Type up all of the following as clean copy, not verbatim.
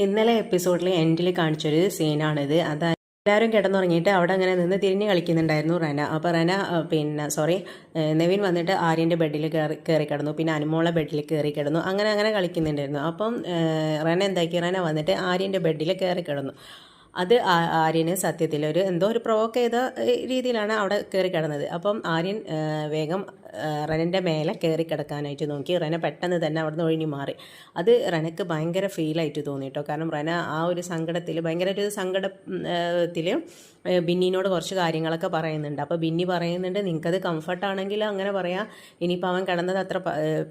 ഇന്നലെ എപ്പിസോഡിൽ എൻഡിൽ കാണിച്ചൊരു സീനാണിത്. അതായത് എല്ലാവരും കിടന്നുറങ്ങിയിട്ട് അവിടെ അങ്ങനെ നിന്ന് തിരിഞ്ഞ് കളിക്കുന്നുണ്ടായിരുന്നു റന. അപ്പോൾ റന നെവിൻ വന്നിട്ട് ആര്യൻ്റെ ബെഡിൽ കയറി കിടന്നു, പിന്നെ അനുമോളെ ബെഡിൽ കയറി കിടന്നു, അങ്ങനെ കളിക്കുന്നുണ്ടായിരുന്നു. അപ്പം റന എന്താക്കി, റന വന്നിട്ട് ആര്യൻ്റെ ബെഡിൽ കയറി കിടന്നു. അത് ആര്യന് സത്യത്തിൽ എന്തോ ഒരു പ്രൊവോക്ക് ചെയ്ത രീതിയിലാണ് അവിടെ കയറി കിടന്നത്. അപ്പം ആര്യൻ വേഗം റനൻ്റെ മേലെ കയറി കിടക്കാനായിട്ട് നോക്കി. റന പെട്ടെന്ന് തന്നെ അവിടെ നിന്ന് ഒഴിഞ്ഞു മാറി. അത് റനക്ക് ഭയങ്കര ഫീലായിട്ട് തോന്നി കേട്ടോ. കാരണം റന ആ ഒരു സങ്കടത്തിൽ, ഭയങ്കര ഒരു സങ്കടത്തിൽ ബിന്നിനോട് കുറച്ച് കാര്യങ്ങളൊക്കെ പറയുന്നുണ്ട്. അപ്പോൾ ബിന്നി പറയുന്നുണ്ട്, നിനക്കത് കംഫർട്ടാണെങ്കിൽ അങ്ങനെ പറയാം, ഇനിയിപ്പോൾ അവൻ കിടന്നത് അത്ര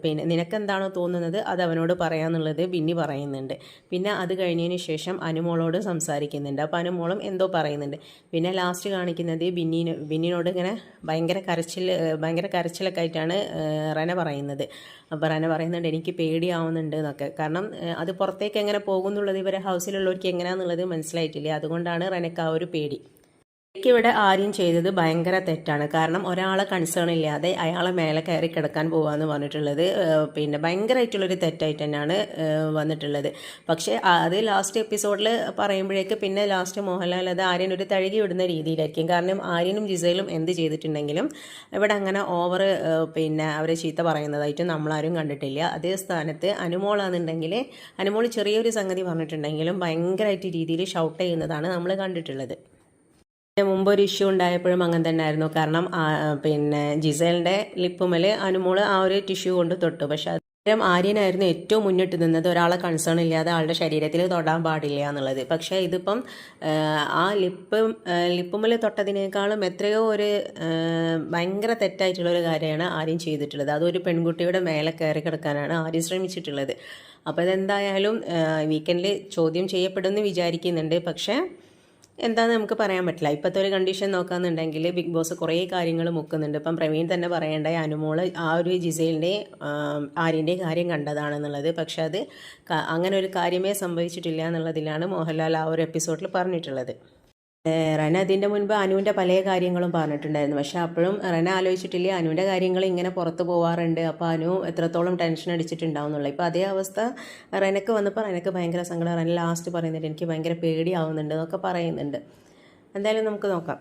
പിന്നെ നിനക്കെന്താണോ തോന്നുന്നത് അത് അവനോട് പറയാമെന്നുള്ളത് ബിന്നി പറയുന്നുണ്ട്. പിന്നെ അത് കഴിഞ്ഞതിന് ശേഷം അനുമോളോട് സംസാരിക്കുന്നുണ്ട്. അപ്പോൾ അനുമോളും എന്തോ പറയുന്നുണ്ട്. പിന്നെ ലാസ്റ്റ് കാണിക്കുന്നത് ബിന്നിനോട് ഇങ്ങനെ ഭയങ്കര കരച്ചിലൊക്കെ ആയിട്ടാണ് റന പറയുന്നത്. അപ്പോൾ റന പറയുന്നുണ്ട്, എനിക്ക് പേടിയാവുന്നുണ്ട് എന്നൊക്കെ. കാരണം അത് പുറത്തേക്ക് എങ്ങനെ പോകുന്നുള്ളത് ഇവരെ ഹൗസിലുള്ളവർക്ക് എങ്ങനെയാണെന്നുള്ളത് മനസ്സിലായിട്ടില്ല. അതുകൊണ്ടാണ് റനക്ക് ആ ഒരു പേടി. എനിക്കിവിടെ ആര്യം ചെയ്തത് ഭയങ്കര തെറ്റാണ്. കാരണം ഒരാളെ കൺസേൺ ഇല്ലാതെ അയാളെ മേലെ കയറി കിടക്കാൻ പോകാമെന്ന് പറഞ്ഞിട്ടുള്ളത് പിന്നെ ഭയങ്കരമായിട്ടുള്ളൊരു തെറ്റായിട്ട് തന്നെയാണ് വന്നിട്ടുള്ളത്. പക്ഷേ അത് ലാസ്റ്റ് എപ്പിസോഡിൽ പറയുമ്പോഴേക്ക് പിന്നെ ലാസ്റ്റ് മോഹൻലാൽ അത് ആര്യൻ ഒരു തഴുകി വിടുന്ന രീതിയിലായിരിക്കും. കാരണം ആര്യനും ജിസയിലും എന്ത് ചെയ്തിട്ടുണ്ടെങ്കിലും ഇവിടെ അങ്ങനെ ഓവർ പിന്നെ അവരെ ചീത്ത പറയുന്നതായിട്ട് നമ്മളാരും കണ്ടിട്ടില്ല. അതേ സ്ഥാനത്ത് അനുമോളാണെന്നുണ്ടെങ്കിൽ അനുമോൾ ചെറിയൊരു സംഗതി പറഞ്ഞിട്ടുണ്ടെങ്കിലും ഭയങ്കരമായിട്ട് രീതിയിൽ ഷൗട്ട് ചെയ്യുന്നതാണ് നമ്മൾ കണ്ടിട്ടുള്ളത്. മുമ്പൊരു ഇഷ്യൂ ഉണ്ടായപ്പോഴും അങ്ങനെ തന്നെ ആയിരുന്നു. കാരണം പിന്നെ ജിസേലിൻ്റെ ലിപ്പുമേൽ അനുമോള് ആ ഒരു ടിഷ്യൂ കൊണ്ട് തൊട്ടു. പക്ഷെ അന്നേരം ആര്യനായിരുന്നു ഏറ്റവും മുന്നിട്ട് നിന്നത്, ഒരാളെ കൺസേൺ ഇല്ലാതെ ആളുടെ ശരീരത്തിൽ തൊടാൻ പാടില്ല എന്നുള്ളത്. പക്ഷേ ഇതിപ്പം ആ ലിപ്പുമേൽ തൊട്ടതിനേക്കാളും എത്രയോ ഒരു ഭയങ്കര തെറ്റായിട്ടുള്ളൊരു കാര്യമാണ് ആര്യം ചെയ്തിട്ടുള്ളത്. അതൊരു പെൺകുട്ടിയുടെ മേലെ കയറി കിടക്കാനാണ് ആര്യം ശ്രമിച്ചിട്ടുള്ളത്. അപ്പോൾ ഇതെന്തായാലും വീക്കെൻഡിൽ ചോദ്യം ചെയ്യപ്പെടുമെന്ന് വിചാരിക്കുന്നുണ്ട്. പക്ഷേ എന്താണെന്ന് നമുക്ക് പറയാൻ പറ്റില്ല. ഇപ്പോഴത്തെ ഒരു കണ്ടീഷൻ നോക്കാന്നുണ്ടെങ്കിൽ ബിഗ് ബോസ് കുറേ കാര്യങ്ങൾ മുക്കുന്നുണ്ട്. ഇപ്പം പ്രവീൺ തന്നെ പറയേണ്ട അനുമോള് ആ ഒരു ജിസേലിൻ്റെ ആര്യൻ്റെ കാര്യം കണ്ടതാണെന്നുള്ളത്. പക്ഷെ അത് അങ്ങനെ ഒരു കാര്യമേ സംഭവിച്ചിട്ടില്ല എന്നുള്ളതിലാണ് മോഹൻലാൽ ആ ഒരു എപ്പിസോഡിൽ പറഞ്ഞിട്ടുള്ളത്. റന അതിൻ്റെ മുൻപ് അനുവിൻ്റെ പല കാര്യങ്ങളും പറഞ്ഞിട്ടുണ്ടായിരുന്നു. പക്ഷെ അപ്പോഴും റന ആലോചിച്ചിട്ടില്ല അനുവിൻ്റെ കാര്യങ്ങൾ ഇങ്ങനെ പുറത്ത് പോവാറുണ്ട്, അപ്പോൾ അനു എത്രത്തോളം ടെൻഷൻ അടിച്ചിട്ടുണ്ടാവും എന്നുള്ളത്. ഇപ്പോൾ അതേ അവസ്ഥ റനക്ക് വന്നപ്പോൾ റനക്ക് ഭയങ്കര സങ്കടം. റന ലാസ്റ്റ് പറയുന്നുണ്ട്, എനിക്ക് ഭയങ്കര പേടിയാവുന്നുണ്ട് എന്നൊക്കെ പറയുന്നുണ്ട്. എന്തായാലും നമുക്ക് നോക്കാം.